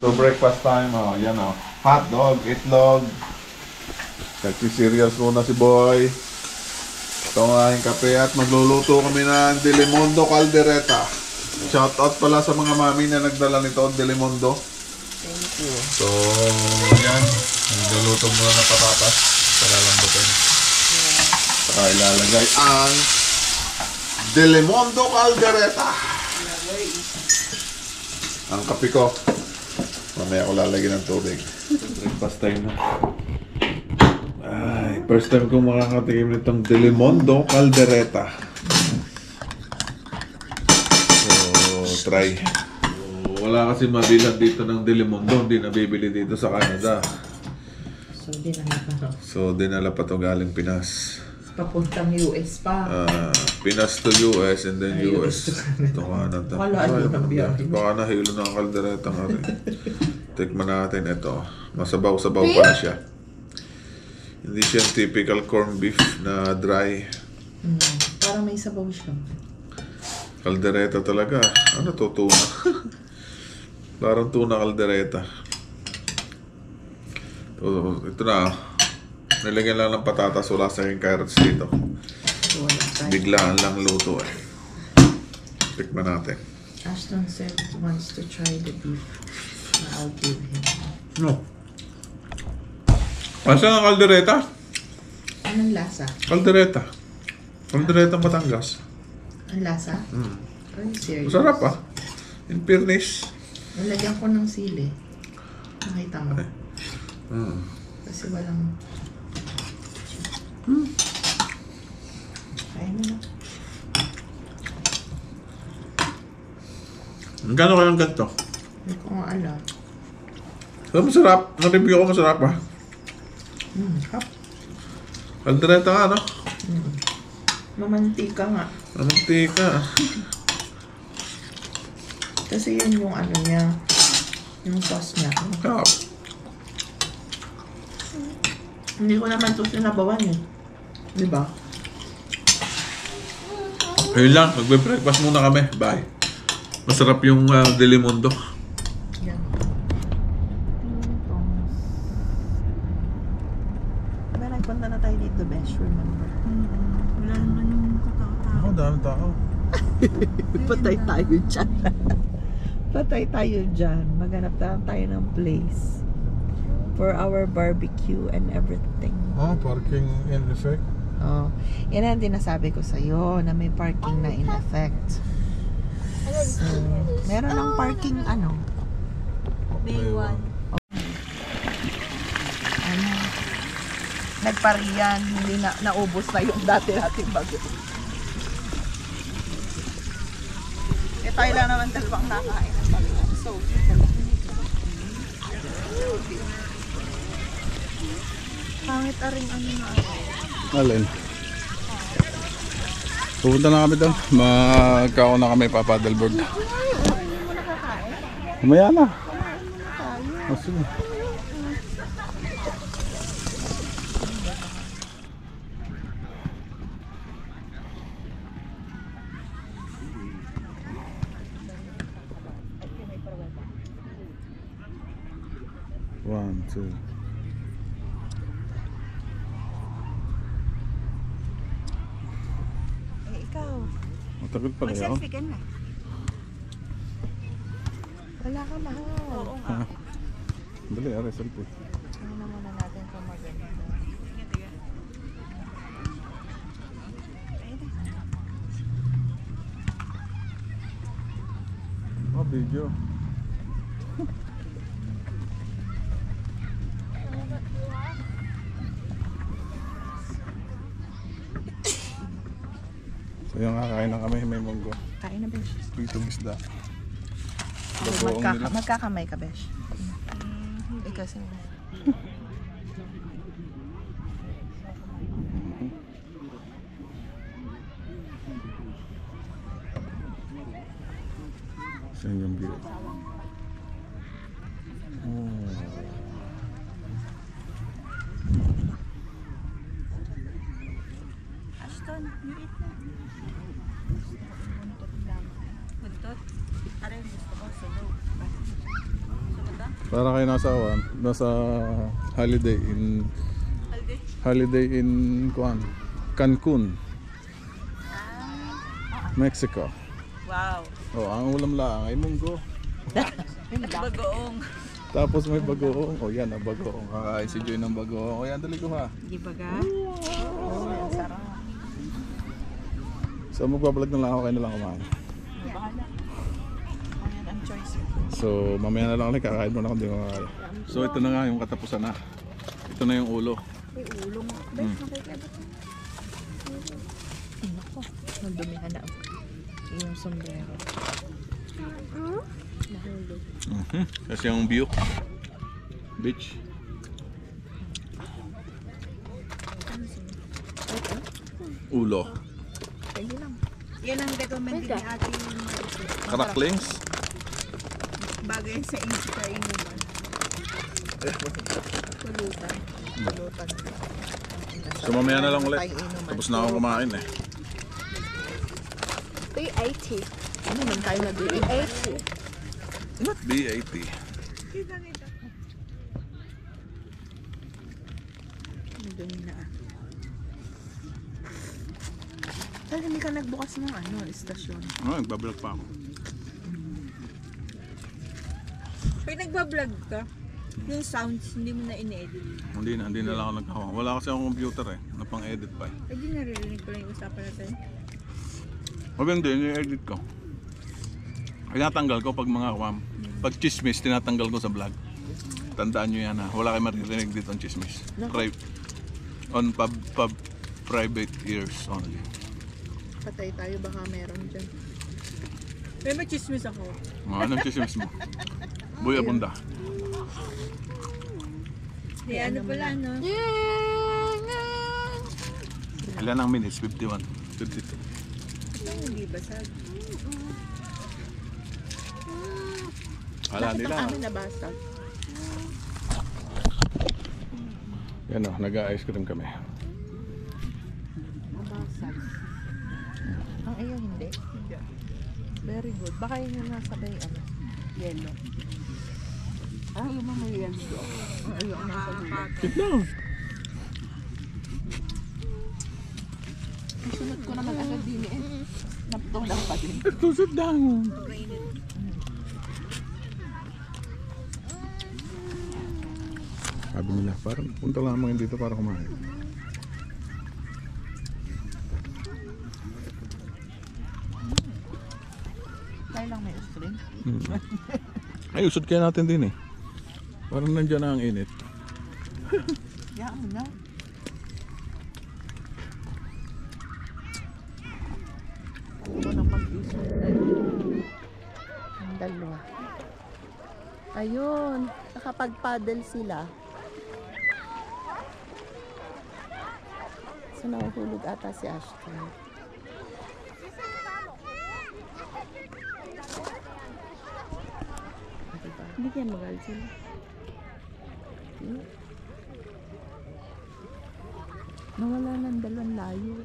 So breakfast time, oh, yan oh. Hot dog, itlog. Nagsiserious muna si Boy. Ito ang aking kape at magluluto kami ng Delimundo Caldereta. Shoutout pala sa mga mami na nagdala nito, Delimundo. Thank you. So, yan. Nagluluto muna ng patatas para lambutin. Saka ilalagay ang Delimundo Caldereta. Ang kape ko. Mamaya ko lalagyan ng tubig. Breakfast time na. Ay, first time kong makakatikim nitong Delimundo Caldereta. So, try. So, wala kasi mabilan dito ng Delimundo. Hindi nabibili dito sa Canada. So, dinala pa to galing Pinas. Papuntang US pa. Pinas to US and then US to Canada. Wala ng biyahe. Baka nahilo ng kaldereta nga rin. Tikman natin ito. Masabaw-sabaw pa na siya. Hindi siya typical corned beef na dry. Parang may sabaw siya. Kaldereta talaga. Ano to? Tuna. Parang tuna kaldereta. Ito na. Nilagyan lang ng patatas. Wala sa aking carrots dito. Biglaan lang luto eh. Tikman natin. Ashton said wants to try the beef. I'll give him. No. Asa ang kaldereta? Anong lasa? Kaldereta. Kaldereta Batangas. Ang lasa? Are you serious? Masarap ah. In fairness. Nalagyan ko ng sili. Nakita mo? Kasi walang... Kaya mo na. Gano'n kayang ganito? Hindi ko nga alam. So, masarap. Na-review ko masarap ah. Hap. Kaldereta nga no? Mamantika nga. Mamantika. Kasi yun yung ano niya. Yung sauce niya. Hap. Hindi ko naman ito sinabawan eh. Diba? Ayun lang. Magbe-breakfast muna kami. Bye. Masarap yung Delimundo. Yan. Diba nagpunta na tayo dito, Besh? Remember? Wala naman yung katao-tao. Ako, dami tao. Patay tayo dyan. Patay tayo dyan. Maghanap tayo ng place for our barbecue and everything. Oh, parking in effect. Oh, yan ang dinasabi ko sa'yo na may parking na in effect. So, meron ng parking ano? Day 1. Ano? Nagpariyan, hindi na naubos na yung dati nating bago. Eh tayo lang naman dalawang nakain ng pariyan. So, pangit na rin ano na ako. Alin? Pupunta na kami doon. Magkao na kami papaddleboard. Hindi mo nakakain? Mamaya na. Kumain muna tayo. Oh, sige. One, two. Ikaw. Matagal pala yun. Mag-selfie ka na. Wala ka mahal. Oo nga. Dali, aray, selfie. Tingnan muna natin kung maganda. Oh, video. So yung kakain na kami, may munggo. Kain na, Besh. Pritong isda. Magkakamay ka, Besh. Ikaw sa'yo. So yun yung view. Ashton, liit na. Buntot lang. Buntot? Aray, gusto ko sa loob. Sa mata? Para kayo nasa holiday in Cancun, Mexico. Wow. Oh, ang ulam lang ay munggo. Bagoong. Tapos may bagoong. Oh, yan ang bagoong. Kakain si Joy ng bagoong. Oh, yan, dali ko ha. Di ba ga? Oh, ang sarap. So magbablog na lang ako, kayo na lang kumain. Bahala. Ayan ang choice. So mamaya na lang ulit, kakain mo na kung di mo kaya. So ito na nga yung katapusan na. Ito na yung ulo. Ay, ulo mo. Bes, nakikabot. Nako, magdumihan na yung sombrero. Nahulog. Kasi yung view. Beach. Ulo. Pwede lang. Yan ang recommended ni ating Cracklings. bagay sa Insta inuman. Pulutan. Pulutan. So mamaya na lang ulit. Tapos na akong kumain eh. 380. Ano naman tayo na 380? Not B80. Kita nito. Doon na. Dahil hindi ka nagbukas ng istasyon. Oh, nagbablog pa ako. Pag nagbablog ka, yung sounds hindi mo na in-edit. Hindi na lang ako nagkawa. Wala kasi akong computer eh. Na pang-edit pa eh. Ay, di naririnig ko lang yung usapan natin. O hindi, i-edit ko. Tinatanggal ko pag mga pag chismis, tinatanggal ko sa vlog. Tandaan nyo yan ha. Wala kayo maririnig dito ang chismis. On private ears only. Patay tayo, baka meron dyan. May chismis ako. Anong chismis mo? Buya bunda. Ano pala, no? Ilan ang minutes? 51. 52. Ito hindi basag. Ala nila. Bakit ang amin nabasag? Yan o, nag-ice cream kami. Nabasag. Ang iyo hindi? Very good. Baka yun yung nasa bay, yellow. Yung mga yellow. Ang iyo ang nasa bay. Sit down. Sunod ko naman agad din Naptulang pa din. Sit down. Sabi nila, parang punta lamang dito para kumain. Tayo lang may string. Ay, usod kaya natin din eh. Parang nandiyan na ang init. Yan mo na. Ako nang mag-isip. Ang dalawa. Ayun, nakapag-paddle sila. So, nahuhulog ata si Ashton. Diba? Hindi kaya magalit sila. Nawala ng dalawang layo.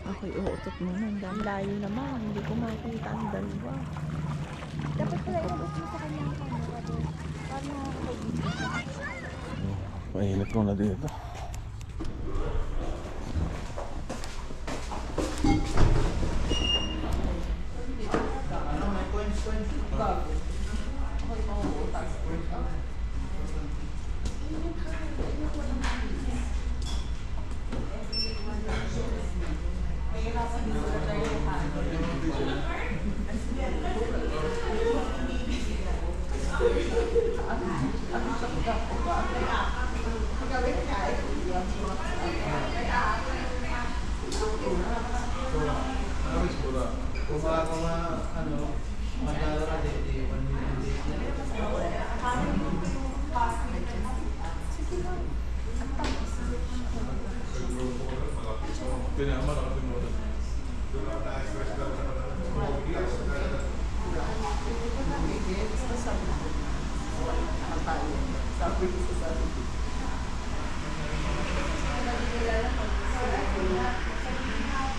Ako'y uutot muna. Ang layo naman. Hindi ko makita ang dalawa. Dapat pala ilabas mo sa kanyang camera doon. Para nakakabigit. Painit ko na dito.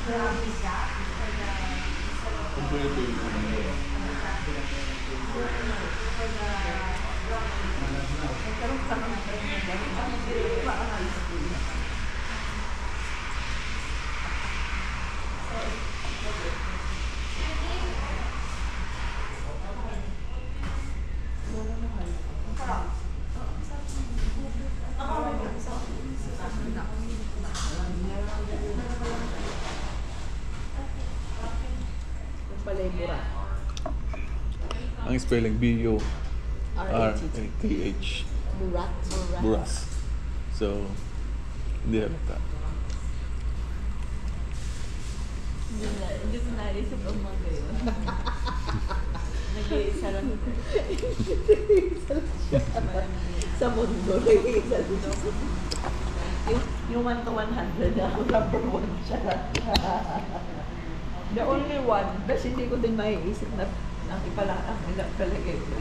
Kompleto yun. Palay Burat. Ang spelling B-U-R-A-T-H. Burat. Buras. So, hindi halata. Hindi ko naisip ang mga yun. Nag-iisa lang. Sa mundo, nag-iisa lang. Yung 1 to 100, ako number 1 siya. The only one, kasi hindi ko din maiisip na ang ipala, ang palagay ko.